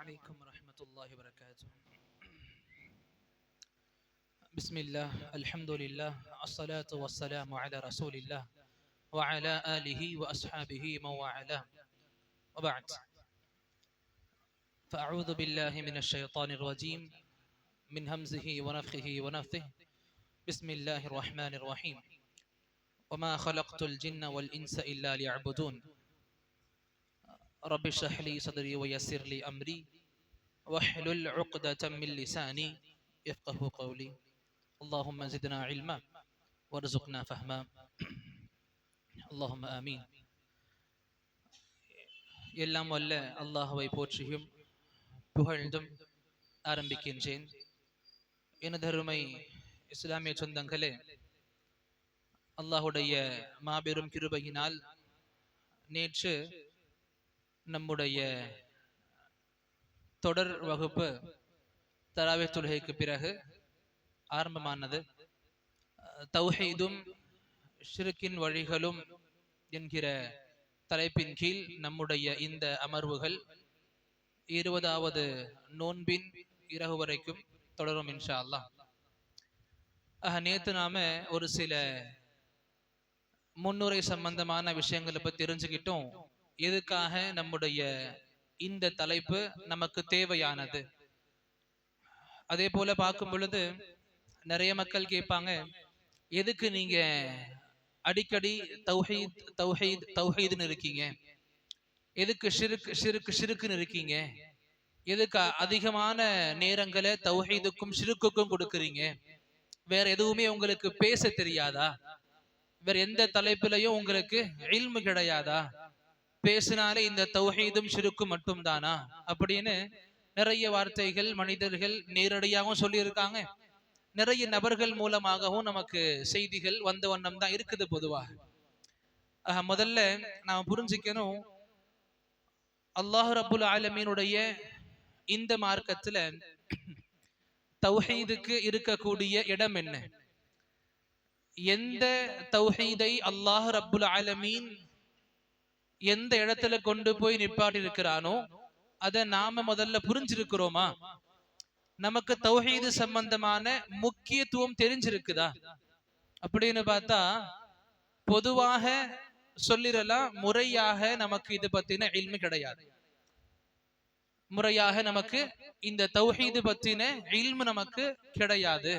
عليكم ورحمة الله وبركاته. بسم الله، الحمد لله، الصلاة والسلام على رسول الله وعلى آله وأصحابه ومن وبعد، فأعوذ بالله من الشيطان الرجيم من همزه ونفخه ونفثه. بسم الله الرحمن الرحيم. وما خلقت الجن والإنس إلا ليعبدون. رب اشرح لي صدري ويسر لي أمري واحلل عقدة من لساني يفقه قولي. اللهم زدنا علما وارزقنا فهما. اللهم آمين. எல்லாம் வல்ல அல்லாஹ்வை போற்றியும் புகழ்ந்தும் ஆரம்பிக்கின்றேன். எனதருமை இஸ்லாமிய சொந்தங்களே, அல்லாஹுடைய மாபெரும் கிருபையினால் நேற்று நம்முடைய தொடர் வகுப்பு தராவே தொழுகைக்கு பிறகு ஆரம்பமானது. தௌஹீதும் ஷிர்கின் வழிகளும் என்கிற தலைப்பின் கீழ் நம்முடைய இந்த அமர்வுகள் 20வது நோன்பின் இரவு வரைக்கும் தொடரும் இன்ஷா அல்லாஹ். நேற்று நாம ஒரு சில முன்னுரை சம்பந்தமான விஷயங்களை பற்றி தெரிஞ்சுக்கிட்டோம். எதுக்காக நம்முடைய இந்த தலைப்பு நமக்கு தேவையானது. அதே போல பார்க்கும் பொழுது நிறைய மக்கள் கேட்பாங்க, எதுக்கு நீங்க அடிக்கடி தௌஹீத் தௌஹீத் தௌஹீத்னு இருக்கீங்க, எதுக்கு ஷிர்க்குன்னு இருக்கீங்க, எதுக்கு அதிகமான நேரங்களை தௌஹீதுக்கும் ஷிர்க்குக்கும் கொடுக்குறீங்க, வேற எதுவுமே உங்களுக்கு பேச தெரியாதா, வேற எந்த தலைப்பிலையும் உங்களுக்கு இல்மு கிடையாதா, பேசினாலே இந்த தௌஹீதும் ஷிர்க்கும் மட்டும் தானா அப்படின்னு நிறைய வார்த்தைகள் மனிதர்கள் நேரடியாகவும் சொல்லியிருக்காங்க. நிறைய நபர்கள் மூலமாகவும் நமக்கு செய்திகள் வந்த வண்ணம் தான் இருக்குது பொதுவாக. முதல்ல நாம் புரிஞ்சுக்கணும், அல்லாஹ் ரப்புல் ஆலமீனுடைய இந்த மார்க்கத்துல தௌஹீதுக்கு இருக்கக்கூடிய இடம் என்ன? எந்த தௌஹீதை அல்லாஹ் ரப்புல் ஆலமீன் எந்த இடத்துல கொண்டு போய் நிப்பாட்டி இருக்கிறானோ அதை நாம முதல்ல புரிஞ்சிருக்கிறோமா? நமக்கு தௌஹீது சம்பந்தமான முக்கியத்துவம் தெரிஞ்சிருக்குதா அப்படின்னு பார்த்தா பொதுவாக சொல்லிடலாம், முறையாக நமக்கு இது பத்தின இல்மு கிடையாது. முறையாக நமக்கு இந்த தௌஹீது பத்தின இல்மு நமக்கு கிடையாது.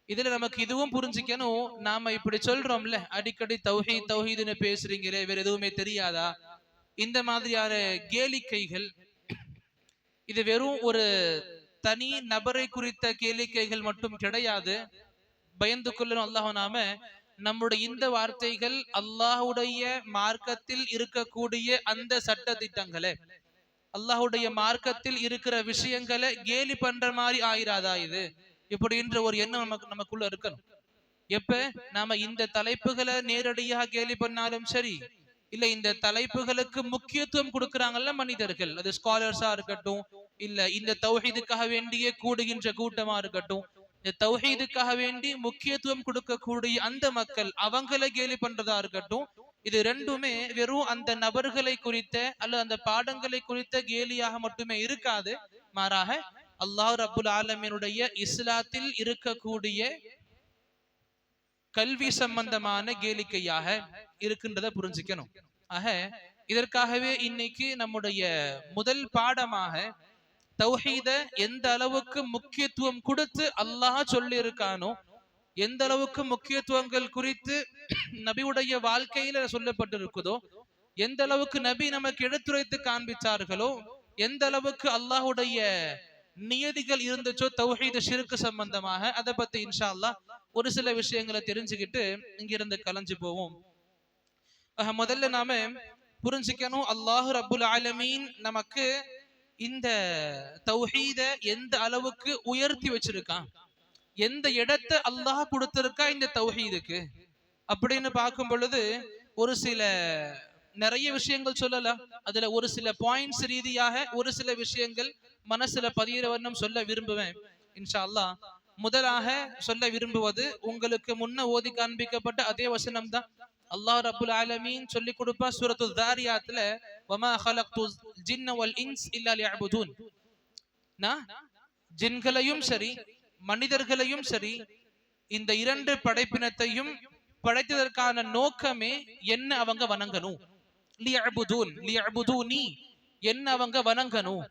இதுல நமக்கு இதுவும் புரிஞ்சுக்கணும், நாம இப்படி சொல்றோம்ல, அடிக்கடி தௌஹீத் தௌஹீதுன்னு பேசுறீங்களே, வேற எதுவுமே தெரியாதா, இந்த மாதிரியான கேளிக்கைகள், இது வெறும் ஒரு தனி நபரை குறித்த கேளிக்கைகள் மட்டும் கிடையாது. பயந்து கொள்ளணும் அல்லாஹ். நாம நம்முடைய இந்த வார்த்தைகள் அல்லாஹுடைய மார்க்கத்தில் இருக்கக்கூடிய அந்த சட்ட திட்டங்களை, அல்லாஹுடைய மார்க்கத்தில் இருக்கிற விஷயங்களை கேலி பண்ற மாதிரி ஆயிராதா இது இப்படின்ற ஒரு எண்ணம் நமக்குள்ள இருக்கணும். எப்ப நாம இந்த தலைப்புகளை நேரடியாக கேலி பண்ணாலும் சரி, இல்ல இந்த தலைப்புகளுக்கு முக்கியத்துவம் கொடுக்கிறாங்கல்ல மனிதர்கள், அது ஸ்காலர்ஸா இருக்கட்டும், இல்ல இந்த தௌஹீதுக்காக வேண்டிய கூடுகின்ற கூட்டமா இருக்கட்டும், இந்த தௌஹீதுக்காக வேண்டி முக்கியத்துவம் கொடுக்கக்கூடிய அந்த மக்கள், அவங்களை கேலி பண்றதா இருக்கட்டும், இது ரெண்டுமே வெறும் அந்த நபர்களை குறித்த அல்ல அந்த பாடங்களை குறித்த கேலியாக மட்டுமே இருக்காது. மாறாக அல்லாஹ் ரப்புல் ஆலமீனுடைய இஸ்லாத்தில் இருக்கக்கூடிய கல்வி சம்பந்தமான கேளிக்கையாக இருக்கின்றத புரிஞ்சுக்கணும். ஆக இதற்காகவே இன்னைக்கு நம்முடைய முதல் பாடமாக தௌஹீத எந்த அளவுக்கு முக்கியத்துவம் கொடுத்து அல்லாஹ் சொல்லி இருக்கானோ, எந்த அளவுக்கு முக்கியத்துவங்கள் குறித்து நபியுடைய வாழ்க்கையில சொல்லப்பட்டிருக்குதோ, எந்த அளவுக்கு நபி நமக்கு எடுத்துரைத்து காண்பிச்சார்களோ, எந்த அளவுக்கு அல்லாஹுடைய நியதிகள் இருந்துச்சோ தௌஹீத் ஷிர்க் சம்பந்தமாக, அதை பத்தி இன்ஷா அல்லாஹ் ஒரு சில விஷயங்களை தெரிஞ்சுக்கிட்டு இங்கிருந்து கலைஞ்சு போவோம். முதல்ல நாம புரிஞ்சுக்கணும், அல்லாஹ் ரப்புல் ஆலமீன் நமக்கு இந்த தௌஹீத எந்த அளவுக்கு உயர்த்தி வச்சிருக்கான், எந்த இடத்தை அல்லாஹ் கொடுத்திருக்கா இந்த தௌஹீதுக்கு அப்படின்னு பார்க்கும் பொழுது ஒரு சில நிறைய விஷயங்கள் சொல்லலாம். அதுல ஒரு சில பாயிண்ட்ஸ் ரீதியாக ஒரு சில விஷயங்கள் மனசுல பதிகிற வண்ணம் சொல்ல விரும்புவேன் இன்ஷா அல்லாஹ். முதலாக சொல்ல விரும்புவது, உங்களுக்கு முன்ன ஓதி காண்பிக்கப்பட்ட அதே வசனம் தான். அல்லாஹ் ரப்புல் ஆலமீன் சொல்லி கொடுப்பா சூரத்து தாரியாத்ல வமா ஹலக்து ஜின்ன வல் இன்ஸ் இல்லா லியஅபுதூன். ஜின்களையும் சரி மனிதர்களையும் சரி இந்த இரண்டு படைப்பினத்தையும் படைத்ததற்கான நோக்கமே என்ன அவங்க வணங்கணும். லியஅபுதூன் லியஅபுதூனி என்ன அவங்க வணங்கணும்,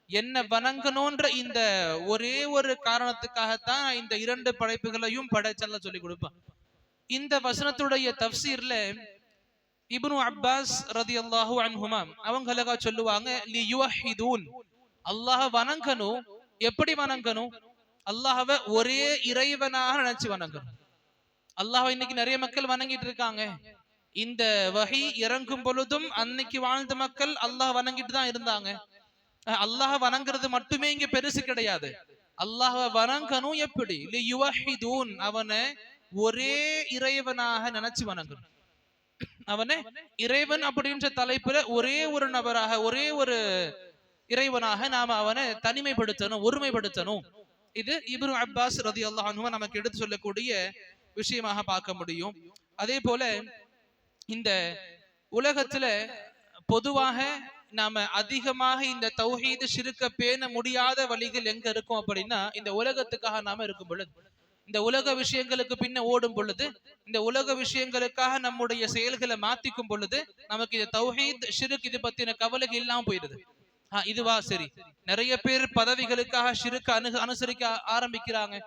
என்ன வணங்கணும்ன்ற இந்த ஒரே ஒரு காரணத்துக்காகத்தான் இந்த இரண்டு படைப்புகளையும் படைச்சல்ல சொல்லி கொடுப்பான். இந்த வசனத்துடைய தஃப்சீர்ல இப்னு அப்பாஸ் ரலியல்லாஹு அன்ஹுமா அவங்க அழகா சொல்லுவாங்க, லியுவஹிதூன் அல்லாஹ் வணங்கணும். எப்படி வணங்கணும்? அல்லாஹ்வை ஒரே இறைவனாக நினைச்சு வணங்கணும். அல்லாஹ் இன்னைக்கு நிறைய மக்கள் வணங்கிட்டு இருக்காங்க. இந்த வஹி இறங்கும் பொழுதும் அன்னைக்கு வாழ்ந்த மக்கள் அல்லாஹ் வணங்கிட்டு தான் இருந்தாங்க. அல்லாஹ் வணங்குறது மட்டுமே இங்க பெருசு கிடையாது. அல்லாஹ் வணங்கணும் எப்படி? லியுவஹிதூன் அவனை ஒரே இறைவனாக நினைச்சு வணங்கணும். அவனை இறைவன் அப்படின்ற தலைப்புல ஒரே ஒரு நபராக ஒரே ஒரு இறைவனாக நாம அவனை தனிமைப்படுத்தணும், ஒருமைப்படுத்தணும். இது இப்னு அப்பாஸ் ரலியல்லாஹு அன்ஹு நமக்கு எடுத்து சொல்லக்கூடிய விஷயமாக பார்க்க முடியும். அதே போல இந்த உலகத்துல பொதுவாக நாம அதிகமாக இந்த தௌஹீது ஷிர்க பேண முடியாத வழிகள் எங்க இருக்கும் அப்படின்னா, இந்த உலகத்துக்காக நாம இருக்கும் பொழுது, இந்த உலக விஷயங்களுக்கு பின்ன ஓடும் பொழுது, இந்த உலக விஷயங்களுக்காக நம்முடைய செயல்களை மாத்திக்கும் பொழுது நமக்கு இந்த தௌஹீத் ஷிர்க் இது பத்தின கவலைகள் இல்லாம போயிருது. இதுவா சரி. நிறைய பேர் பதவிகளுக்காக ஷிர்க அனுசரிக்க ஆரம்பிக்கிறாங்க.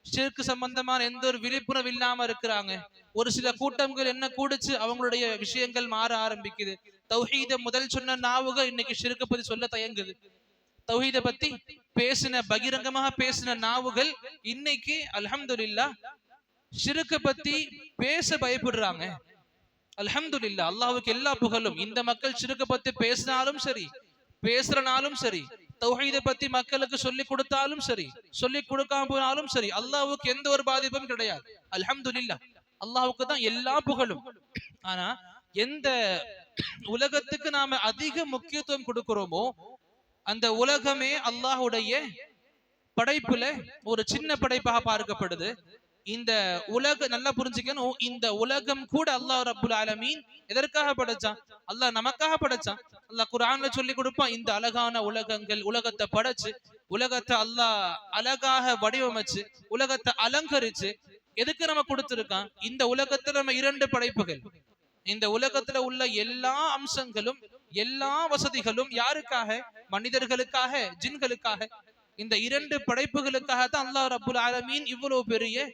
ஷிர்க் சம்பந்தமான எந்த ஒரு விழிப்புணர்வு இல்லாம இருக்கிறாங்க. ஒரு சில கூட்டங்கள் என்ன கூடிச்சு அவங்களுடைய விஷயங்கள் மாற ஆரம்பிக்குது. தௌஹீத முதல் சொன்ன நாவுகள் இன்னைக்கு ஷிர்க பத்தி சொல்ல தயங்குது. தௌஹீத பத்தி பேசின பகிரங்கமாக பேசின நாவுகள் இன்னைக்கு அல்ஹம்துலில்லாஹ் ஷிர்க பத்தி பேச பயப்படுறாங்க. அல்ஹம்துலில்லாஹ் அல்லாஹ்வுக்கு எல்லா புகழும். இந்த மக்கள் ஷிர்க பத்தி பேசினாலும் சரி, பேசுறனாலும் சரி, தௌஹீத பத்தி மக்களுக்கு சொல்லி கொடுத்தாலும் சரி, சொல்லி கொடுக்காம போனாலும் சரி, அல்லாஹ்வுக்கு எந்த ஒரு பாதிப்பும் கிடையாது. அல்ஹம்துலில்லாஹ் அல்லாஹ்வுக்கு தான் எல்லா புகழும். ஆனா எந்த உலகத்துக்கு நாம அதிக முக்கியத்துவம் கொடுக்கிறோமோ அந்த உலகமே அல்லாஹ்வுடைய படைப்புல ஒரு சின்ன படைப்பாக பார்க்கப்படுது. இந்த உலக நல்லா புரிஞ்சுக்கணும். இந்த உலகம் கூட அல்லாஹ் ரப்புல் ஆலமீன் எதற்காக படைச்சான்? அல்லாஹ் நமக்காக படைச்சான். அல்லாஹ் குர்ஆன்ல சொல்லி கொடுப்பான், இந்த அழகான உலகங்கள் உலகத்தை படைச்சு உலகத்தை அல்லாஹ் அழகாக வடிவமைச்சு உலகத்தை அலங்கரிச்சு எதுக்கு நம்ம கொடுத்திருக்கான்? இந்த உலகத்துல நம்ம இரண்டு படைப்புகள், இந்த உலகத்துல உள்ள எல்லா அம்சங்களும் எல்லா வசதிகளும் யாருக்காக? மனிதர்களுக்காக, ஜின்களுக்காக. இந்த இரண்டு படைப்புகளுக்காக தான் அல்லாஹ் ரப்புல் ஆலமீன் இவ்வளவு பெரிய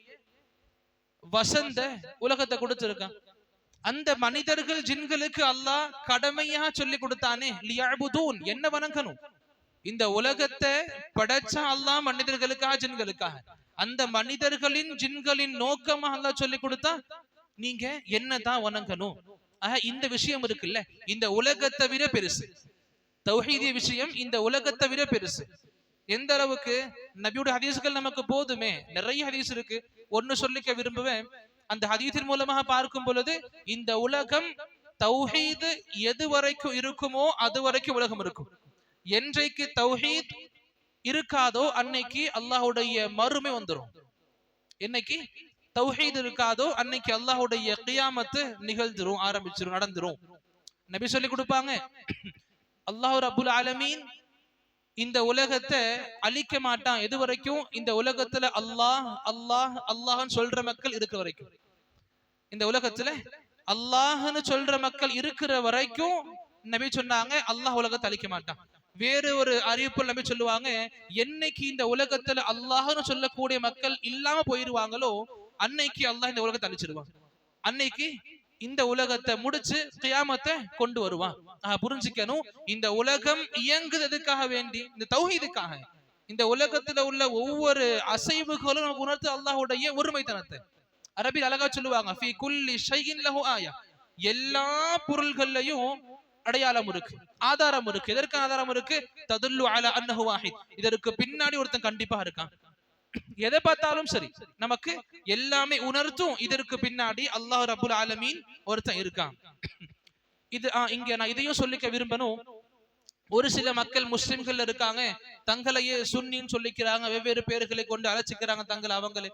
வசந்த உலகத்தை கொடுத்திருக்கான். அந்த மனிதர்கள் ஜின்களுக்கு அல்லாஹ் கடமையா சொல்லி கொடுத்தானே, லியஅபுதூன் என்ன வணங்கணும். இந்த உலகத்தை படைச்சா அல்லாஹ் மனிதர்களுக்காக ஜின்களுக்காக. அந்த மனிதர்களின் ஜின்களின் நோக்கமா அல்லாஹ் சொல்லி கொடுத்தா நீங்க என்னதான் வணங்கணும். இந்த விஷயம் இருக்குல்ல, இந்த உலகத்தை விட பெருசு. தௌஹீதிய விஷயம் இந்த உலகத்தை விட பெருசு. எந்த அளவுக்கு? நபியோட ஹதீஸ்கள் நமக்கு போதுமே, நிறைய ஹதீஸ் இருக்கு. ஒன்னு சொல்லிக்க விரும்புவேன். அந்த ஹதீஸின் மூலமாக பார்க்கும் பொழுது இந்த உலகம் தௌஹீது எது வரைக்கும் இருக்குமோ அது வரைக்கும் உலகம் இருக்கும். என்றைக்கு தௌஹீத் இருக்காதோ அன்னைக்கு அல்லாஹ்வுடைய மறுமை வந்துடும். என்னைக்கு தௌஹீத் இருக்காதோ அன்னைக்கு அல்லாஹ்வுடைய கியாமத்து நிகழ்ந்துரும், ஆரம்பிச்சிரும், நடந்துரும். நபி சொல்லி கொடுப்பாங்க, அல்லாஹ் ரப்புல் ஆலமீன் இந்த உலகத்தை அழிக்க மாட்டான் எது வரைக்கும் இந்த உலகத்துல அல்லாஹ் அல்லாஹ் அல்லாஹ்னு சொல்ற மக்கள் இருக்கிற வரைக்கும். இந்த உலகத்துல அல்லாஹ்னு சொல்ற மக்கள் இருக்கிற வரைக்கும் நபி சொன்னாங்க அல்லாஹ் உலகத்தை அழிக்க மாட்டான். வேறு ஒரு அறிவிப்பு நபி சொல்லுவாங்க, என்னைக்கு இந்த உலகத்துல அல்லாஹ்னு சொல்லக்கூடிய மக்கள் இல்லாம போயிருவாங்களோ அன்னைக்கு அல்லாஹ் இந்த உலகத்தை அழிச்சிருவான். அன்னைக்கு இந்த உலகத்தை முடிச்சு கியாமத்தை கொண்டு வருவான். புரிஞ்சுக்கணும், இந்த உலகம் இயங்குறதுக்காக வேண்டி, இந்த தௌஹீதுக்காக. இந்த உலகத்துல உள்ள ஒவ்வொரு அசைவுகளும் நமக்கு உணர்த்து அல்லாஹ்வுடைய ஒருமைத்தனத்தை. அரபில் அழகா சொல்லுவாங்க, ஃபீ குல்லி ஷைஇன் லஹு ஆயா. எல்லா பொருள்கள்லயும் அடையாளம் இருக்கு, ஆதாரம் இருக்கு. எதற்கு ஆதாரம் இருக்கு? ததுல்லு அலா அன்னஹு வாஹித். இதற்கு பின்னாடி ஒருத்தன் கண்டிப்பா இருக்கான். எதை பார்த்தாலும் சரி நமக்கு எல்லாமே உணர்த்தும் இதற்கு பின்னாடி அல்லாஹ் ரப்புல் ஆலமீன் ஒருத்தன் இருக்கான். இது இங்க நான் இதையும் சொல்லிக்க விரும்பணும். ஒரு சில மக்கள் முஸ்லிம்கள் இருக்காங்க, தங்களையே சுன்னின்னு சொல்லிக்கிறாங்க, வெவ்வேறு பேர்களை கொண்டு அழைச்சிக்கிறாங்க தங்களை.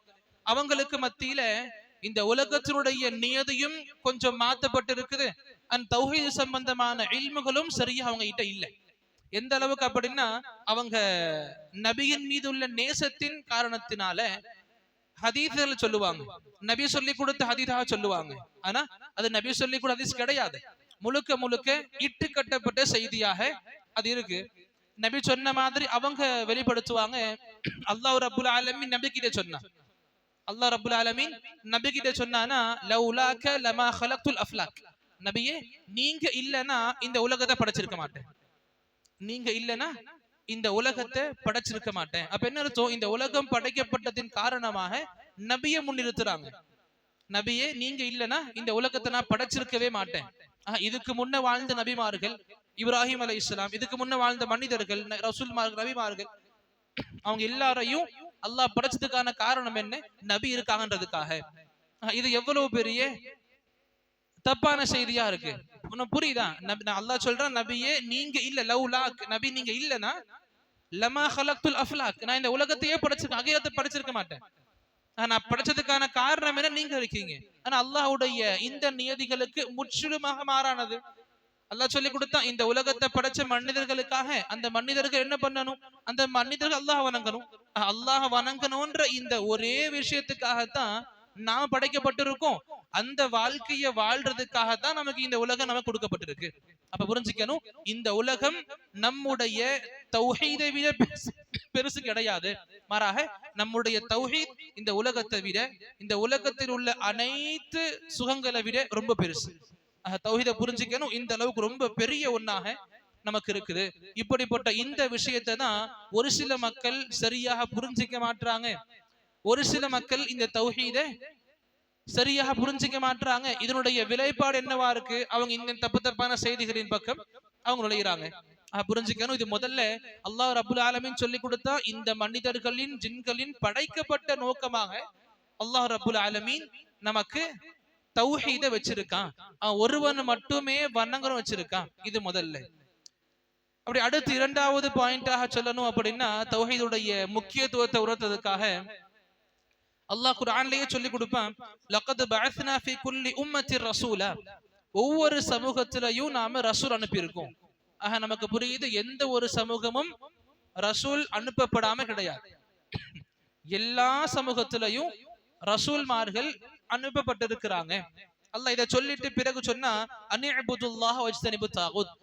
அவங்களுக்கு மத்தியில இந்த உலகத்தினுடைய நியதியும் கொஞ்சம் மாற்றப்பட்டு இருக்குது. அந்த தௌஹீது சம்பந்தமான இல்முகளும் சரியா அவங்க கிட்ட இல்லை. எந்த அளவுக்கு அப்படின்னா, அவங்க நபியின் மீது உள்ள நேசத்தின் காரணத்தினால ஹதீஸ்கள் சொல்லுவாங்க, நபி சொல்லி கொடுத்த ஹதீஸாக சொல்லுவாங்க. ஆனா அது நபி சொல்லி கொடுத்த ஹதீஸ் கிடையாது. முழுக்க முழுக்க இட்டு கட்டப்பட்ட செய்தியாக அது இருக்கு. நபி சொன்ன மாதிரி அவங்க வெளிப்படுத்துவாங்க. அல்லாஹ் ரப்புல் ஆலமீன் நபி கிட்ட சொன்னான். அல்லாஹ் ரப்புல் ஆலமீன் நபி கிட்ட சொன்னானா, லௌலாக லமா ஹலக்துல் அஃப்லாக், நபியே நீங்க இல்லனா இந்த உலகத்தை படைச்சிருக்க மாட்டேன். நீங்க இல்லனா இந்த உலகத்தை படைச்சிருக்க மாட்டேன். அப்ப என்ன அர்த்தம்? இந்த உலகம் படைக்கப்பட்டதின் காரணமாக நபியை முன்னிறுத்துறாங்க. நபியே நீங்க இல்லனா இந்த உலகத்தை நான் படைச்சிருக்கவே மாட்டேன். இதுக்கு முன்ன வாழ்ந்த நபிமார்கள், இப்ராஹிம் அலைஹிஸ்ஸலாம், இதுக்கு முன்ன வாழ்ந்த மனிதர்கள், ரசூல்மார்கள், நபிமார்கள், அவங்க எல்லாரையும் அல்லாஹ் படைச்சதுக்கான காரணம் என்ன? நபி இருக்காங்கன்றதுக்காக. இது எவ்வளவு பெரிய தப்பான செய்தியா இருக்கு. உனக்கு புரியுதா? அல்லாஹ் சொல்றான், நபியே நீங்க இல்ல, லவ்லாக், நபி நீங்க இல்லனா லமா ஹலக்துல் அஃப்லாக், நான் இந்த உலகத்தையே படைச்சிருக்கேன், அகிலத்தை படைச்சிருக்க மாட்டேன். நான் படைச்சதுக்கான காரணம் என்ன? நீங்க இருக்கீங்க. ஆனா அல்லாஹ்வுடைய இந்த நியதிகளுக்கு முற்றிலுமாக மாறானது. அல்லாஹ் சொல்லி கொடுத்தான், இந்த உலகத்தை படைச்ச மனிதர்களுக்காக அந்த மனிதர்கள் என்ன பண்ணணும்? அந்த மனிதர்கள் அல்லாஹ் வணங்கணும். அல்லாஹ் வணங்கணும்ன்ற இந்த ஒரே விஷயத்துக்காகத்தான் நாம படைக்கப்பட்டிருக்கோம். அந்த வாழ்க்கையை வாழ்றதுக்காகத்தான் நமக்கு இந்த உலகம் நமக்கு கொடுக்கப்பட்டிருக்கு. அப்ப புரிஞ்சுக்கணும், இந்த உலகம் நம்முடைய தௌஹீதை விட பெருசு கிடையாது. மாறாக நம்முடைய தௌஹீத் இந்த உலகத்தை விட, இந்த உலகத்தில் உள்ள அனைத்து சுகங்களை விட ரொம்ப பெருசு. தௌஹீதை புரிஞ்சுக்கணும், இந்த அளவுக்கு ரொம்ப பெரிய ஒன்னாக நமக்கு இருக்குது. இப்படிப்பட்ட இந்த விஷயத்தை தான் ஒரு சில மக்கள் சரியாக புரிஞ்சிக்க மாட்டாங்க. ஒரு சில மக்கள் இந்த தௌஹீதை சரியாக புரிஞ்சிக்க மாட்டாங்க. இதனுடைய விளைபாடு என்னவா இருக்கு? அவங்க இந்த தப்பு தப்பான செய்திகளின் பக்கம் அவங்க நுழைகிறாங்க. புரிஞ்சுக்கணும், இது முதல்ல அல்லாஹ் ரப்புல் ஆலமீன் சொல்லி கொடுத்தா இந்த மனிதர்களின் ஜின்களின் படைக்கப்பட்ட நோக்கமாக அல்லாஹ் ரப்புல் ஆலமீன் நமக்கு தௌஹீதை வச்சிருக்கான். ஒருவன் மட்டுமே வணங்கணும் வச்சிருக்கான். இது முதல்ல. அப்படி அடுத்து இரண்டாவது பாயிண்டாக சொல்லணும் அப்படின்னா, தௌஹீதுடைய முக்கியத்துவத்தை உணர்த்ததுக்காக அல்லாஹ் குர்ஆன்லயே சொல்லி கொடுப்பான், லக்கத் பஅஸ்னா ஃபீ குல்லி உம்மத்திர் ரசூலா, ஒவ்வொரு சமூகத்திலையும் நாம ரசூல் அனுப்பியிருக்கோம். நமக்கு புரியுது, எந்த ஒரு சமூகமும் ரசூல் அனுப்பப்படாம கிடையாது. எல்லா சமூகத்திலையும் ரசூல்மார்கள் அனுப்பப்பட்டிருக்கிறாங்க. அல்லாஹ் இதை சொல்லிட்டு பிறகு சொன்னா, அன்இபுதுல்லாஹ வஜ்தனிபு தாகுத்,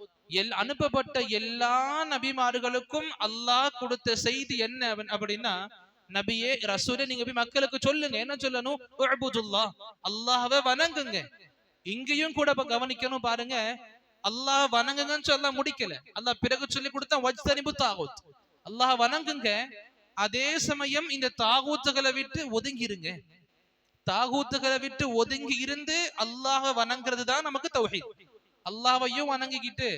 அனுப்பப்பட்ட எல்லா நபிமார்களுக்கும் அல்லாஹ் கொடுத்த செய்தி என்ன அப்படின்னா, நபியே ரசூலே நீங்க போய் மக்களுக்கு சொல்லுங்க. என்ன சொல்லணும்? உஅ்புதுல்லாஹ், அல்லாஹ்வை வணங்குங்க. இங்கேயும் கூட கவனிக்கணும் பாருங்க, அல்லாஹ் வணங்குங்கன்னு சொல்ல முடிக்கல. அல்லாஹ் பிறகு சொல்லி கொடுத்தா வஜ்தனிபு தாகுத், அல்லாஹ் வணங்குங்க. அதே சமயம் இந்த தாகூத்துகளை விட்டு ஒதுங்கிருங்க. தாகூத்துகளை விட்டு ஒதுங்கி இருந்து அல்லாஹ் வணங்குறது தான் நமக்கு தௌஹீத். அல்லாஹ்வையும் வணங்கிக்கிட்டு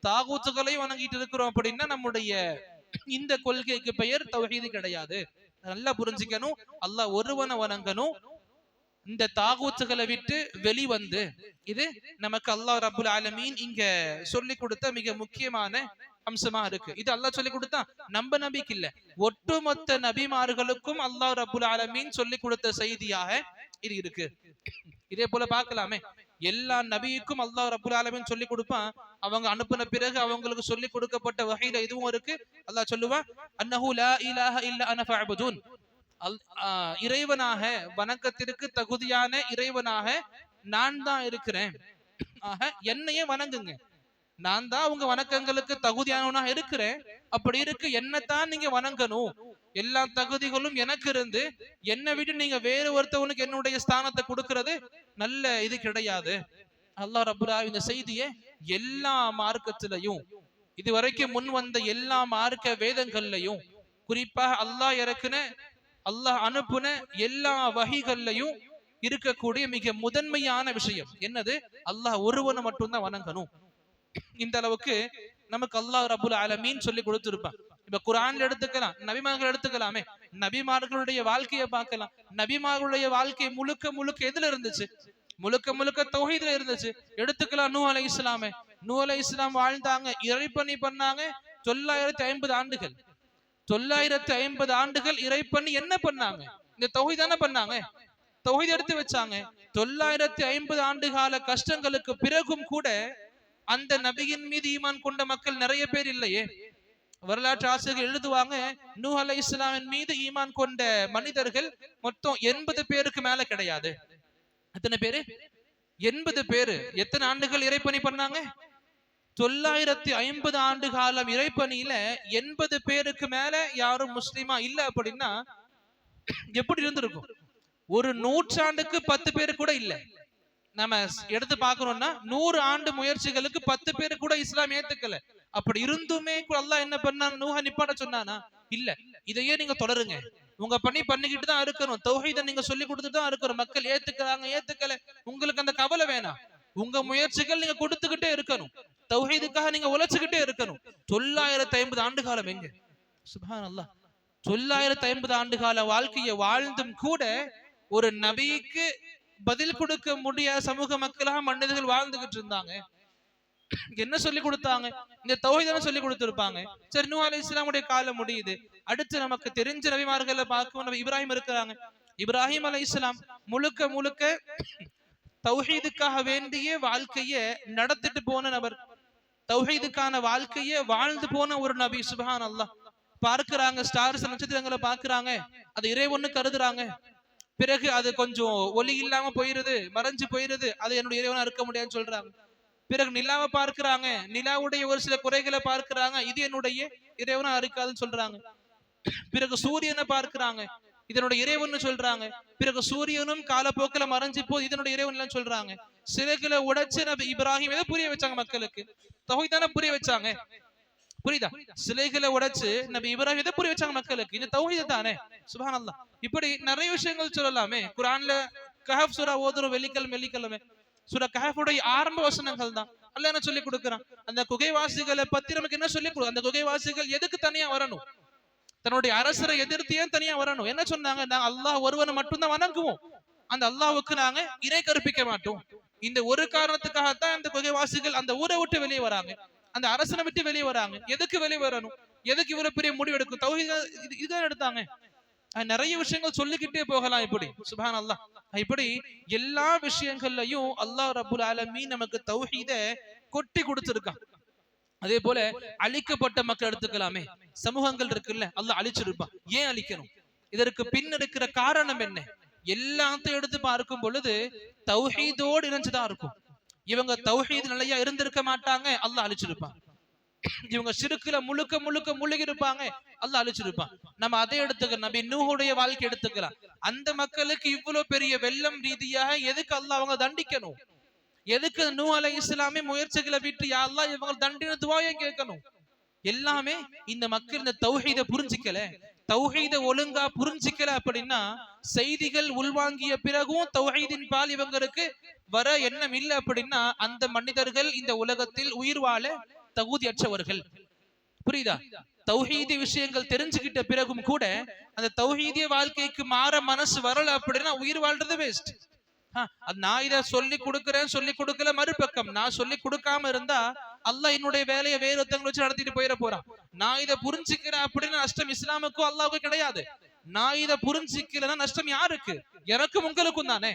தாகூத்துகளையும் வணங்கிட்டு இருக்கிறோம் அப்படின்னா நம்முடைய இந்த கொள்கைக்கு பெயர் தௌஹீது கிடையாது. நல்லா புரிஞ்சுக்கணும், அல்லாஹ் ஒருவனை வணங்கணும், இந்த தாகூத்துகளை விட்டு வெளிவந்து. இது நமக்கு அல்லாஹ் ரப்புல் ஆலமீன் இங்க சொல்லி கொடுத்த மிக முக்கியமான அம்சமா இருக்கு. இது அல்லாஹ் சொல்லி கொடுத்தா நம்ம நபிக்கு இல்ல, ஒட்டுமொத்த நபிமார்களுக்கும் அல்லாஹ் ரப்புல் ஆலமீன் சொல்லி கொடுத்த செய்தியாக இது இருக்கு. இதே போல பார்க்கலாமே, எல்லா நபிக்கும் அல்லாஹ் ரப்புல் ஆலமீன் சொல்லி கொடுப்பான். அவங்க அனுப்பின பிறகு அவங்களுக்கு சொல்லி கொடுக்கப்பட்ட வகையில இதுவும் இருக்கு. அல்லாஹ் சொல்லுவான், அன்னஹு லா இலாஹ இல்லா அன ஃபஅபுதுன், இறைவனாக வணக்கத்திற்கு தகுதியான இறைவனாக நான் தான் இருக்கிறேன். ஆக என்னையே வணங்குங்க. நான் தான் உங்க வணக்கங்களுக்கு தகுதியானவனாக இருக்கிறேன். அப்படி இருக்கு, என்னத்தான் நீங்க வணங்கணும். எல்லா தகுதிகளும் எனக்கு இருந்து என்னை விட்டு நீங்க வேற ஒருத்தவனுக்கு என்னுடைய ஸ்தானத்தை கொடுக்கிறது நல்ல இது கிடையாது. அல்லாஹ் ரப்புல் ஆலமீன் இந்த செய்தியை எல்லா மார்க்கத்திலையும், இதுவரைக்கும் முன் வந்த எல்லா மார்க்க வேதங்கள்லையும், குறிப்பாக அல்லாஹ் இறக்குன அல்லாஹ் அனுப்புன எல்லா வகைகள்லையும் இருக்கக்கூடிய மிக முதன்மையான விஷயம் என்னது? அல்லாஹ் ஒருவனை மட்டும்தான் வணங்கணும். இந்த அளவுக்கு நமக்கு அல்லாஹ் ரப்புல் ஆலமீன் சொல்லி கொடுத்திருப்பான். இப்ப குர்ஆன்ல எடுத்துக்கலாம், நபிமார்கள் எடுத்துக்கலாமே, நபிமார்களுடைய வாழ்க்கையை பார்க்கலாம். நபிமார்களுடைய வாழ்க்கை முழுக்க முழுக்க எதுல இருந்துச்சு? முழுக்க முழுக்க தௌஹீதுல இருந்துச்சு. எடுத்துக்கலாம் நூஹ் அலைஹிஸ்ஸலாமே. நூஹ் அலைஹிஸ்ஸலாம் வாழ்ந்தாங்க, இறைப்பணி பண்ணாங்க 950 ஆண்டுகள். 950 ஆண்டுகள் இறைப்பணி என்ன பண்ணாங்க? இந்த தௌஹீத் தானே பண்ணாங்க. தௌஹீத் எடுத்து வச்சாங்க. 950 ஆண்டு கால கஷ்டங்களுக்கு பிறகும் கூட அந்த நபியின் மீது ஈமான் கொண்ட மக்கள் நிறைய பேர் இல்லையே. வரலாற்று ஆசிரியர்கள் எழுதுவாங்க, நூஹ் அலைஹிஸ்ஸலாமின் மீது ஈமான் கொண்ட மனிதர்கள் மொத்தம் 80 பேருக்கு மேல கிடையாது. எத்தனை பேரு? 80 பேரு. எத்தனை ஆண்டுகள் இறைப்பணி பண்ணாங்க? 950 ஆண்டு காலம் இறைப்பணியில 80 பேருக்கு மேல யாரும் முஸ்லிமா இல்ல அப்படின்னா எப்படி இருந்திருக்கும்? ஒரு நூற்றாண்டுக்கு 10 பேரு கூட இல்ல. நம்ம எடுத்து பார்க்கணும்னா 100 ஆண்டு முயற்சிகளுக்கு 10 பேரு கூட இஸ்லாம் ஏத்துக்கல. அப்படி இருந்துமே அல்லாஹ் என்ன பண்ணான்? நூஹ நிப்பாட்ட சொன்னானா? இல்ல. இதையே நீங்க தொடருங்க, உங்க பணி பண்ணிக்கிட்டு தான் இருக்கணும், தௌஹீதை நீங்க சொல்லி கொடுத்துட்டு தான் இருக்கணும். மக்கள் ஏத்துக்கிறாங்க ஏத்துக்கல உங்களுக்கு அந்த கவலை வேணாம். உங்க முயற்சிகள் நீங்க கொடுத்துக்கிட்டே இருக்கணும், தௌஹீதுக்காக நீங்க உழைச்சுக்கிட்டே இருக்கணும். 950 ஆண்டு காலம் எங்க? சுப்ஹானல்லாஹ். 950 ஆண்டு கால வாழ்க்கையை வாழ்ந்தும் கூட ஒரு நபிக்கு பதில் கொடுக்க முடியாத சமூக மக்களாக மனிதர்கள் வாழ்ந்துகிட்டு இருந்தாங்க. என்ன சொல்லி கொடுத்தாங்க? இந்த தௌஹீத சொல்லி கொடுத்திருப்பாங்க. சரி, நூஹ் அலைஹிஸ்ஸலாமுடைய காலம் முடியுது. அடுத்து நமக்கு தெரிஞ்ச நபிமார்கள பார்க்கும். நபி இப்ராஹிம் இருக்கிறாங்க. இப்ராஹிம் அலைஹிஸ்ஸலாம் முழுக்க முழுக்க தௌஹீதுக்காக வேண்டிய வாழ்க்கையை நடத்திட்டு போன நபர். தௌஹீதுக்கான வாழ்க்கையை வாழ்ந்து போன ஒரு நபி. சுப்ஹானல்லாஹ். பார்க்கிறாங்க, ஸ்டார்ஸ் நட்சத்திரங்களை பார்க்கிறாங்க, அது இறைவன்னு கருதுறாங்க. பிறகு அது கொஞ்சம் ஒளி இல்லாம போயிருது, மறைஞ்சு போயிருது, அது என்னுடைய இறைவனா இருக்க முடியாதுன்னு சொல்றாங்க. பிறகு நிலாவை பார்க்கிறாங்க, நிலாவுடைய ஒரு சில குறைகளை பார்க்கிறாங்க, இது என்னுடைய இறைவனா இருக்காதுன்னு சொல்றாங்க. பிறகு சூரியனை பார்க்கிறாங்க, இதனுடைய இறைவன் சொல்றாங்க. பிறகு சூரியனும் காலப்போக்கில மறைஞ்சு போது இதனுடைய இறைவன் சொல்றாங்க. சிலைகளை உடைச்சு நபி இப்ராஹிம் எதை புரிய வச்சாங்க? மக்களுக்கு தௌஹீதான புரிய வச்சாங்க. புரியுதா? சிலைகளை உடைச்சு நபி இப்ராஹிம் எதை புரிய வச்சாங்க மக்களுக்கு? இந்த தௌஹீத் தானே. சுப்ஹானல்லாஹ். இப்படி நிறைய விஷயங்கள் சொல்லலாமே. குர்ஆன்ல கஹஃப் சூரா ஓதுறோம் வெள்ளிக்கிழமை. சூரா கஹஃபுடைய ஆரம்ப வசனங்கள் தான் அல்லாஹ் என்ன சொல்லி கொடுக்கிறான்? அந்த குகைவாசிகளை பத்தி நமக்கு என்ன சொல்லி கொடு? அந்த குகைவாசிகள் எதுக்கு தனியா வரணும்? தன்னுடைய அரசரை எதிர்த்து ஏன் தனியா வரணும்? என்ன சொன்னாங்க? நாங்க அல்லாஹ் ஒருவனை மட்டும்தான் வணங்குவோம், அந்த அல்லாஹ்வுக்கு நாங்க இணை கற்பிக்க மாட்டோம். இந்த ஒரு காரணத்துக்காகத்தான் அந்த குகைவாசிகள் அந்த ஊரை விட்டு வெளியே வராங்க, அந்த அரசனை விட்டு வெளியே வராங்க. எதுக்கு வெளியே வரணும்? எதுக்கு இவ்வளவு பெரிய முடிவு எடுக்கும்? தௌஹீத் இதுதான் எடுத்தாங்க. நிறைய விஷயங்கள் சொல்லிக்கிட்டே போகலாம். இப்படி சுப்ஹானல்லாஹ். இப்படி எல்லா விஷயங்கள்லயும் அல்லாஹ் ரப்புல் ஆலமீன் நமக்கு தௌஹீதை கொட்டி கொடுத்திருக்கான். அதே போல அழிக்கப்பட்ட மக்கள் எடுத்துக்கலாமே. சமூகங்கள் இருக்குல்ல, அல்லாஹ் அழிச்சிருப்பான். ஏன் அழிக்கணும்? இதற்கு பின் இருக்கிற காரணம் என்ன? எல்லாத்தையும் எடுத்து பார்க்கும் பொழுது தௌஹீதோடு இணைஞ்சுதான் இருக்கும். இவங்க தௌஹீத் நிலையா இருந்திருக்க மாட்டாங்க, அல்லாஹ் அழிச்சிருப்பான். இவங்க ஷிர்க்ல முழுக்க முழுகி இருப்பாங்க, அல்லாஹ் அழிச்சிருப்பான். நம்ம அதை எடுத்துக்கலாம். நபி நூஹுடைய வாழ்க்கை எடுத்துக்கலாம். அந்த மக்களுக்கு இவ்வளவு பெரிய வெள்ளம் ரீதியாக எதுக்கு அல்லாஹ் அவங்க தண்டிக்கணும்? எதுக்கு நூஹ் அலைஹிஸ்ஸலாமே முயற்சிகளை விட்டு யா அல்லாஹ் இவங்க தண்டின துஆயை கேட்கணும்? எல்லாமே இந்த மக்கள் இந்த தௌஹீதை புரிஞ்சிக்கல, தௌஹீதை ஒழுங்கா புரிஞ்சிக்கல அப்படின்னா செய்திகள் உள்வாங்கிய பிறகும் தௌஹீதின் பால் இவங்களுக்கு வர எண்ணம் இல்லை அப்படின்னா அந்த மனிதர்கள் இந்த உலகத்தில் உயிர் வாழ தகுதியற்றவர்கள். புரியுதா? தௌஹீதி விஷயங்கள் தெரிஞ்சுக்கிட்ட பிறகும் கூட அந்த தௌஹீதிய வாழ்க்கைக்கு மாற மனசு வரல அப்படின்னா உயிர் வாழ்றது வேஸ்ட். நான் இதை சொல்லி கொடுக்கல மறுபக்கம். நான் சொல்லி கொடுக்காம இருந்தா அல்லாஹ் என்னுடைய வேலையை வேற ஒருத்தவங்க வச்சு நடத்திட்டு போயிட போறான். நான் இதை புரிஞ்சுக்கிறேன் அப்படின்னு நஷ்டம் இஸ்லாமுக்கும் அல்லாஹ்வுக்கும் கிடையாது. நான் இதை புரிஞ்சிக்கலன்னா நஷ்டம் யாருக்கு? எனக்கும் உங்களுக்கும் தானே.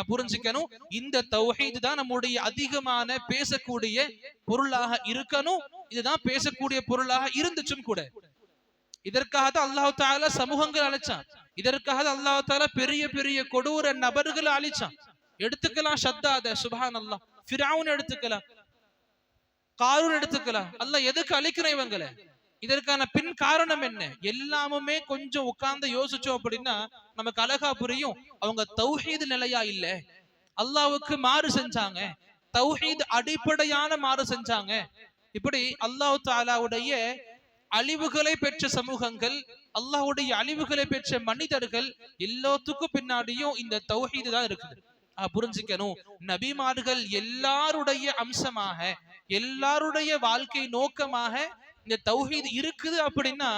புரிஞ்சுக்கணும். இந்த தௌஹீத் தான் நம்முடைய அதிகமான பேசக்கூடிய பொருளாக இருக்கணும். இதுதான் பேசக்கூடிய பொருளாக இருந்துச்சும் கூட. இதற்காக தான் அல்லாஹ் தஆலா சமூகங்கள் அழிச்சான். இதற்காக தான் அல்லாஹ் தஆலா பெரிய பெரிய கொடூர நபர்களை அழிச்சான். எடுத்துக்கலாம் ஷத்தாத, சுப்ஹானல்லாஹ். ஃபிரௌன் எடுத்துக்கலாம், காரூன் எடுத்துக்கலாம். அல்லாஹ் எதுக்கு அழிக்கிறான் இவங்களை? இதற்கான பின் காரணம் என்ன? எல்லாமே கொஞ்சம் உட்கார்ந்து யோசிச்சோம் அப்படின்னா நமக்கு அழகா புரியும். அவங்க தௌஹீத் நிலையா இல்ல, அல்லாஹ்வுக்கு மாறு செஞ்சாங்க, தௌஹீத் அடிப்படையான மாறு செஞ்சாங்க. இப்படி அல்லாஹ் தஆலாவுடைய அழிவுகளை பெற்ற சமூகங்கள், அல்லாஹ்வுடைய அழிவுகளை பெற்ற மனிதர்கள் எல்லாத்துக்கும் பின்னாடியும் இந்த தௌஹீத் தான் இருக்குது. புரிஞ்சுக்கணும். நபிமார்கள் எல்லாருடைய அம்சமாக, எல்லாருடைய வாழ்க்கை நோக்கமாக இந்த தௌஹீத் இருக்குது அப்படின்னா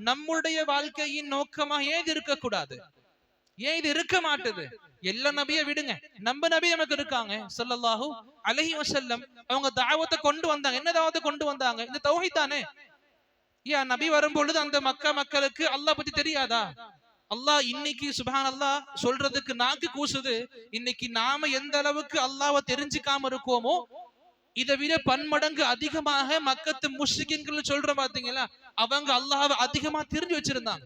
நம்முடைய வாழ்க்கையின் நோக்கமா ஏன் இது இருக்கக்கூடாது? ஏன் இது இருக்க மாட்டுது? எல்லா நபியை விடுங்க, நம்ம நபி நமக்கு இருக்காங்க ஸல்லல்லாஹு அலைஹி வஸல்லம். அவங்க தாவத்தை கொண்டு வந்தாங்க. என்ன தாவத்தை கொண்டு வந்தாங்க? இந்த தௌஹீத் தானே. ஏன் நபி வரும்பொழுது அந்த மக்களுக்கு அல்லாஹ் பத்தி தெரியாதா? அல்லாஹ் இன்னைக்கு சுப்ஹானல்லாஹ் சொல்றதுக்கு நாக்கு கூசுது. இன்னைக்கு நாம எந்த அளவுக்கு அல்லாஹ்வை தெரிஞ்சுக்காம இருக்கோமோ இதை விட பன்மடங்கு அதிகமாக மக்கத்து முஷ்ரிக்கீன்கள் சொல்ற பாத்தீங்களா, அவங்க அல்லாஹ்வை அதிகமா தெரிஞ்சு வச்சிருந்தாங்க.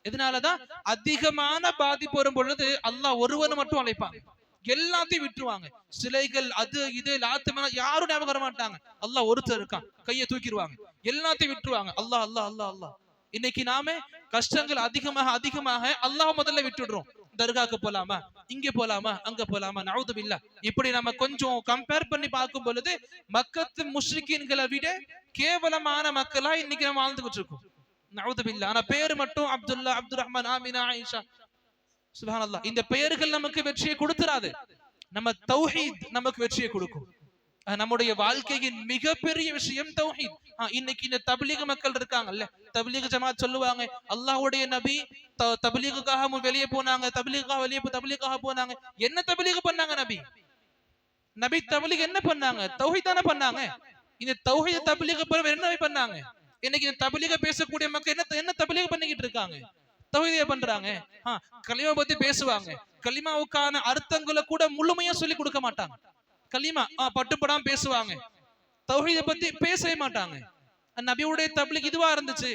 இதனாலதான் அதிகமான பாதிப்பு வரும் பொழுது அல்லாஹ் ஒருவனை மட்டும் அழைப்பாங்க, எல்லாத்தையும் விட்டுருவாங்க. சிலைகள் அது இது லாத்து யாரும் ஞாபகம் வர மாட்டாங்க. அல்லாஹ் ஒருத்தர் இருக்கான், கையை தூக்கிடுவாங்க, எல்லாத்தையும் விட்டுருவாங்க. அல்லாஹ் அல்லாஹ் அல்லாஹ் அல்லாஹ். இன்னைக்கு நாம கஷ்டங்கள் அதிகமாக அதிகமாக அல்லாஹ் முதல்ல விட்டுடுறோம். தர்காக்கு போலாமா, இங்க போலாமா, அங்க போலாமா, நவுது பில்லாஹ். இப்படி நம்ம கொஞ்சம் கம்பேர் பண்ணி பார்க்கும் பொழுது மக்கத்து முஷ்ரிக்கீன்களை விட கேவலமான மக்களா இன்னைக்கு நம்ம வாழ்ந்துகிட்டு இருக்கோம். நவுது பில்லாஹ். ஆனா பேரு மட்டும் அப்துல்லா, அப்துல் ரஹ்மான், ஆமினா, ஆயிஷா. சுப்ஹானல்லாஹ். இந்த பெயர்கள் நமக்கு வெற்றியை கொடுத்துறாது, நம்ம தௌஹீத் நமக்கு வெற்றியை கொடுக்கும். நம்முடைய வாழ்க்கையின் மிகப்பெரிய விஷயம் தௌஹீத். இன்னைக்கு இந்த தப்லீக் மக்கள் இருக்காங்கல்ல, தப்லீக் ஜமாத் சொல்லுவாங்க அல்லாஹ்வுடைய நபி தப்லீகுக்காக வெளியே போனாங்க, தப்லீகுக்காக போனாங்க. என்ன தப்லீக் பண்ணாங்க நபி? நபி தப்லீக் என்ன பண்ணாங்க? தௌஹீத் தானே பண்ணாங்க. இந்த தௌஹீத் தப்லீக் என்ன பண்ணாங்க? இன்னைக்கு இந்த தப்லீக பேசக்கூடிய மக்கள் என்ன தப்லீக் பண்ணிக்கிட்டு இருக்காங்க? தௌஹீதை பண்றாங்க. கலிமா பத்தி பேசுவாங்க, கலிமாவுக்கான அர்த்தங்களை கூட முழுமையா சொல்லி கொடுக்க மாட்டாங்க. கலிமா பட்டுப்படாம பேசுவாங்க, தௌஹீதை பத்தி பேசவே மாட்டாங்க. நபியுடைய தப்லீக் இதுவா இருந்துச்சு.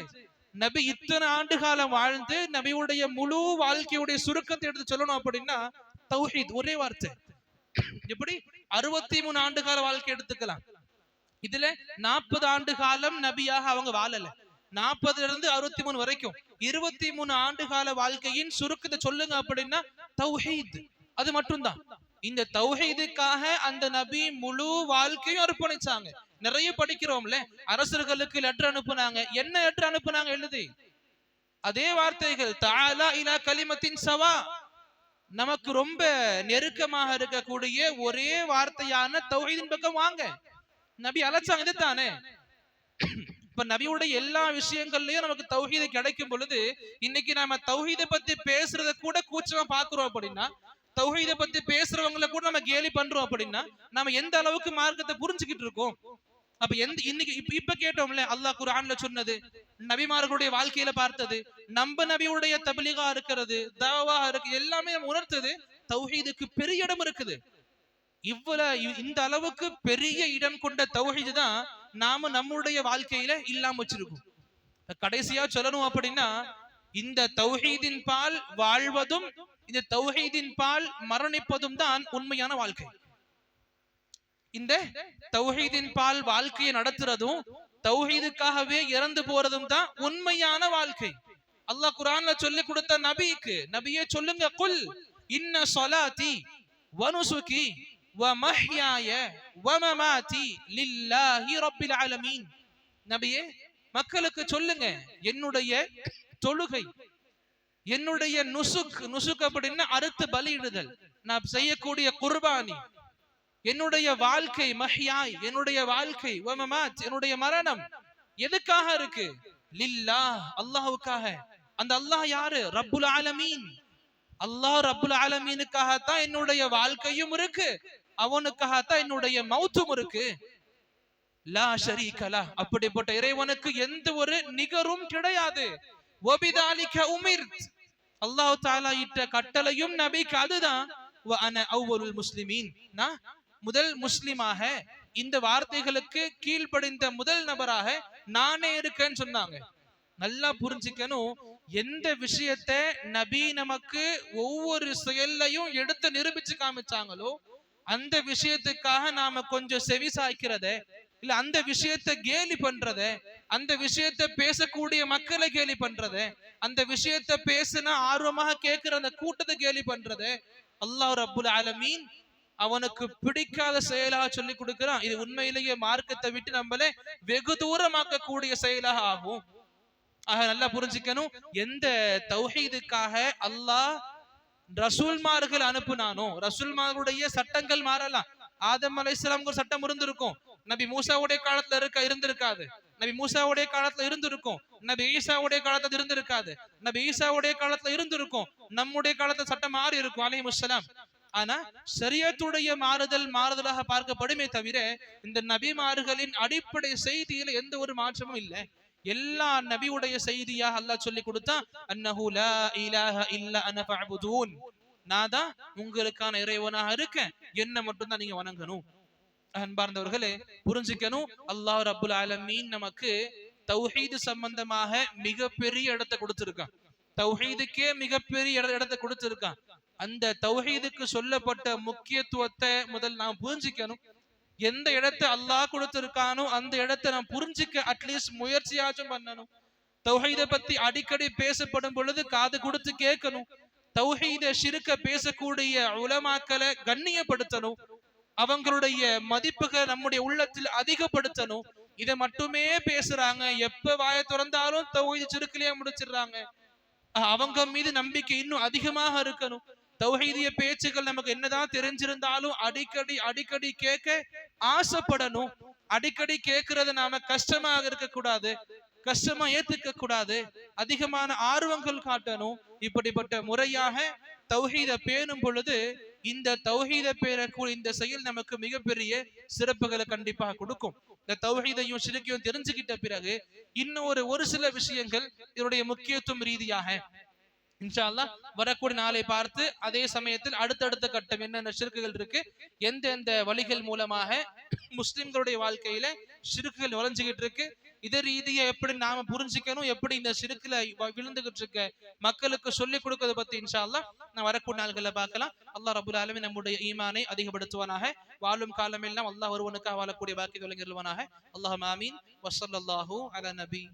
நபி இத்தனை ஆண்டு காலம் வாழ்ந்து நபியுடைய முழு வாழ்க்கையுடைய சுருக்கத்தை எடுத்து சொல்லணும் அப்படின்னா தௌஹீத் ஒரே வார்த்தை. எப்படி 63 ஆண்டு கால வாழ்க்கை எடுத்துக்கலாம். இதுல 40 ஆண்டு காலம் நபியாக அவங்க வாழல. 40 இருந்து 63 வரைக்கும் 23 ஆண்டு கால வாழ்க்கையின் சுருக்கத்தை சொல்லுங்க அப்படின்னா தௌஹீத், அது மட்டும்தான். இந்த தௌஹீதுக்காக அந்த நபி முழு வாழ்க்கையும் அர்ப்பணிச்சாங்க. நிறைய படிக்கிறோம்ல, அரசர்களுக்கு லெட்டர் அனுப்புனாங்க. என்ன லெட்டர் அனுப்புனாங்க? எழுதி அதே வார்த்தைகள், தஆலா இலா கலிமத்தின் சவா. நமக்கு ரொம்ப நெருக்கமாக இருக்கக்கூடிய ஒரே வார்த்தையான தௌஹீதின் பக்கம் வாங்க. நபி அழைச்சாங்க. இது தானே இப்ப நபியுடைய எல்லா விஷயங்கள்லயும் நமக்கு தௌஹீது கிடைக்கும் பொழுது இன்னைக்கு நாம தௌஹீதை பத்தி பேசுறத கூட கூச்சமா பாக்குறோம் அப்படின்னா, தௌஹீதை பத்தி பேசுறவங்களை கூட நம்ம கேலி பண்றோம் அப்படின்னா நம்ம எந்த அளவுக்கு மார்க்கத்தை புரிஞ்சுக்கிட்டு இருக்கோம்? அப்ப இன்னைக்கு இப்ப கேட்டோம்ல, அல்லாஹ் குர்ஆன்ல சொன்னது, நபிமார்களுடைய வாழ்க்கையில பார்த்தது, நம்ம நபியுடைய தப்லீகா இருக்கிறது, தாவா இருக்கு, எல்லாமே உணர்த்தது தௌஹீதுக்கு பெரிய இடம் இருக்குது. இந்த அளவுக்கு பெரிய இடம் கொண்ட தௌஹீது தான் நாம நம்முடைய வாழ்க்கையில இல்லாம வச்சிருக்கோம். கடைசியா சொல்லணும் அப்படின்னா, இந்த தௌஹீதின் பால் வாழ்வதும் இந்த தௌஹீதின் பால் மரணிப்பதும் தான் உண்மையான வாழ்க்கை. இந்த தௌஹீதின் பால் வாழ்க்கையை நடத்துறதும் தௌஹீதுக்காகவே இறந்து போறதும் தான் உண்மையான வாழ்க்கை. அல்லாஹ் குர்ஆன்ல சொல்லி கொடுத்த நபியே சொல்லுங்க, குல் இன்ன ஸலாத்தி வ நுசுகி வ மஹ்யாய வ மமாதி லில்லாஹி ரப்பில் ஆலமீன். நபியே மக்களுக்கு சொல்லுங்க, என்னுடைய தொழுகை, என்னுடைய நுசுக் அப்படின்னா அறுத்து பலியிடுதல், நான் செய்யக்கூடிய குர்பானி, என்னுடைய வாழ்க்கை மஹ்யாய், என்னுடைய வாழ்க்கை, வ மமாத், என்னுடைய மரணம் எதுக்காக இருக்கு? லில்லாஹ், அல்லாஹ்வுக்காக. அந்த அல்லாஹ் யாரு? ரப்புல் ஆலமீன். அல்லாஹ் ரப்புல் ஆலமீனுக்காகத்தான் என்னுடைய வாழ்க்கையும் இருக்கு, அவனுக்காகத்தான் என்னுடைய மௌத்தும் இருக்கு. லா ஷரீக லஹ், அப்படிப்பட்ட இறைவனுக்கு எந்த ஒரு நிகரும் கிடையாது. வபிதாலிக உமிர்த், அல்லாஹ் தஆலா இட்ட கட்டளையும் நபிக்கு அதுதான். வ அன அவ்வலுல் முஸ்லிமீன், நான் முதல் முஸ்லிமாக இந்த வார்த்தைகளுக்கு கீழ்ப்படிந்த முதல் நபராக நானே இருக்கேன்னு சொன்னாங்க. நல்லா புரிஞ்சுக்கணும், எந்த விஷயத்தை நபி நமக்கு ஒவ்வொரு செயல்லையும் எடுத்து நிரூபிச்சு காமிச்சாங்களோ அந்த விஷயத்துக்காக நாம கொஞ்சம் செவி சாய்க்கிறத, இல்ல அந்த விஷயத்தை கேலி பண்றத, அந்த விஷயத்தை பேசக்கூடிய மக்களை கேலி பண்றத, அந்த விஷயத்தை பேசினா ஆர்வமாக கேட்கிற அந்த கூட்டத்தை கேலி பண்றத அல்லாஹ் ரப்புல் ஆலமீன் அவனுக்கு பிடிக்காத செயலாக சொல்லி கொடுக்கிறான். இது உண்மையிலேயே மார்க்கத்தை விட்டு நம்மளே வெகு தூரமாக்க கூடிய செயலாக ஆகும். ஆக நல்லா புரிஞ்சுக்கணும், எந்த தௌஹீதுக்காக அல்லாஹ் ரசூல்மார்கள் அனுப்புனானோ, ரசூல்மார்களுடைய சட்டங்கள் மாறலாம். ஆதம் அலைஹிஸ்ஸலாமுக்கு ஒரு சட்டம் இருந்திருக்கும், நபி மூசாவுடைய காலத்துல இருந்திருக்காது. நபி மூசாவுடைய காலத்துல இருந்திருக்கும், நபி ஈசாவுடைய காலத்துல இருந்திருக்காது. நபி ஈசாவுடைய காலத்துல இருந்திருக்கும், நம்முடைய காலத்துல சட்டம் மாறி இருக்கும் அலைஹிஸ்ஸலாம். ஆனா ஷரியத்துடைய மாறுதலாக பார்க்கப்படுமே தவிர இந்த நபிமார்களின் அடிப்படை செய்தியில எந்த ஒரு மாற்றமும் இல்லை. எல்லா நபியுடைய செய்தியாக அல்லாஹ் சொல்லி கொடுத்தா அன்னஹு லா இலாஹ இல்ல அன ஃபஅபுதூன், நான் தான் உங்களுக்கான இறைவனாக இருக்கேன், என்ன மட்டும் தான் நீங்க வணங்கணும். அன்பார்ந்தவர்களே புரிஞ்சுக்கணும், அல்லாஹ் ரப்புல் ஆலமீன் நமக்கு தௌஹீது சம்பந்தமாக மிகப்பெரிய இடத்தை கொடுத்திருக்கான். தௌஹீதுக்கே மிகப்பெரிய இடத்தை கொடுத்திருக்கான். அந்த தௌஹீதுக்கு சொல்லப்பட்ட முக்கியத்துவத்தை முதல் நாம் புரிஞ்சுக்கணும். எந்த இடத்தை அல்லாஹ் கொடுத்திருக்கானோ அந்த இடத்தை நாம் புரிஞ்சுக்க அட்லீஸ்ட் முயற்சியாச்சும் பண்ணணும். தௌஹீதை பத்தி அடிக்கடி பேசப்படும் பொழுது காது கொடுத்து கேட்கணும். தௌஹீத ஷிர்க பேசக்கூடிய உலமாக்களை கண்ணியப்படுத்தணும். அவங்களுடைய மதிப்புகளை நம்முடைய உள்ளத்தில் அதிகப்படுத்தணும். இதை மட்டுமே பேசுறாங்க, எப்ப வாயை திறந்தாலும் தௌஹீத் ஷிர்க்லயே முடிச்சிடுறாங்க. அவங்க மீது நம்பிக்கை இன்னும் அதிகமாக இருக்கணும். தௌஹீதிய பேச்சுகள் நமக்கு என்னதான் தெரிஞ்சிருந்தாலும் அடிக்கடி கேட்க ஆசைப்படணும். அடிக்கடி கேட்கறது நாம கஷ்டமாக இருக்க கூடாது, கஷ்டமா ஏத்துக்க கூடாது, அதிகமான ஆர்வங்கள் காட்டணும். இப்படிப்பட்ட முறையாக தௌஹீத பேணும் பொழுது இந்த தௌஹீத பேரக்கூடிய இந்த செயல் நமக்கு மிகப்பெரிய சிறப்புகளை கண்டிப்பாக கொடுக்கும். இந்த தௌஹீதையும் ஷிர்கையும் தெரிஞ்சுக்கிட்ட பிறகு இன்னும் ஒரு சில விஷயங்கள் இதனுடைய முக்கியத்துவம் ரீதியாக இன்ஷா அல்லாஹ் வரக்கூடிய நாளை பார்த்து அதே சமயத்தில் அடுத்தடுத்த கட்டம் என்னென்ன ஷிர்க்குகள் இருக்கு, எந்தெந்த வழிகள் மூலமாக முஸ்லிம்களுடைய வாழ்க்கையில ஷிர்க்குகள் நுழைஞ்சுகிட்டு இருக்கு, இதை ரீதியா எப்படி நாம புரிஞ்சுக்கணும், எப்படி இந்த ஷிர்க்குல விழுந்துகிட்டு இருக்க மக்களுக்கு சொல்லிக் கொடுக்கறத பத்தி இன்ஷா அல்லாஹ் நான் வரக்கூடிய நாள்களை பார்க்கலாம். அல்லாஹ் ரப்புல் ஆலமீன் நம்முடைய ஈமானை அதிகப்படுத்துவானாக. வாழும் காலமெல்லாம் அல்லாஹ் ஒருவனுக்காக வாழக்கூடிய பாக்கியத்தை வழங்கிடுவானாக. அல்லாஹ் ஆமீன். வஸல்லல்லாஹு அலா நபி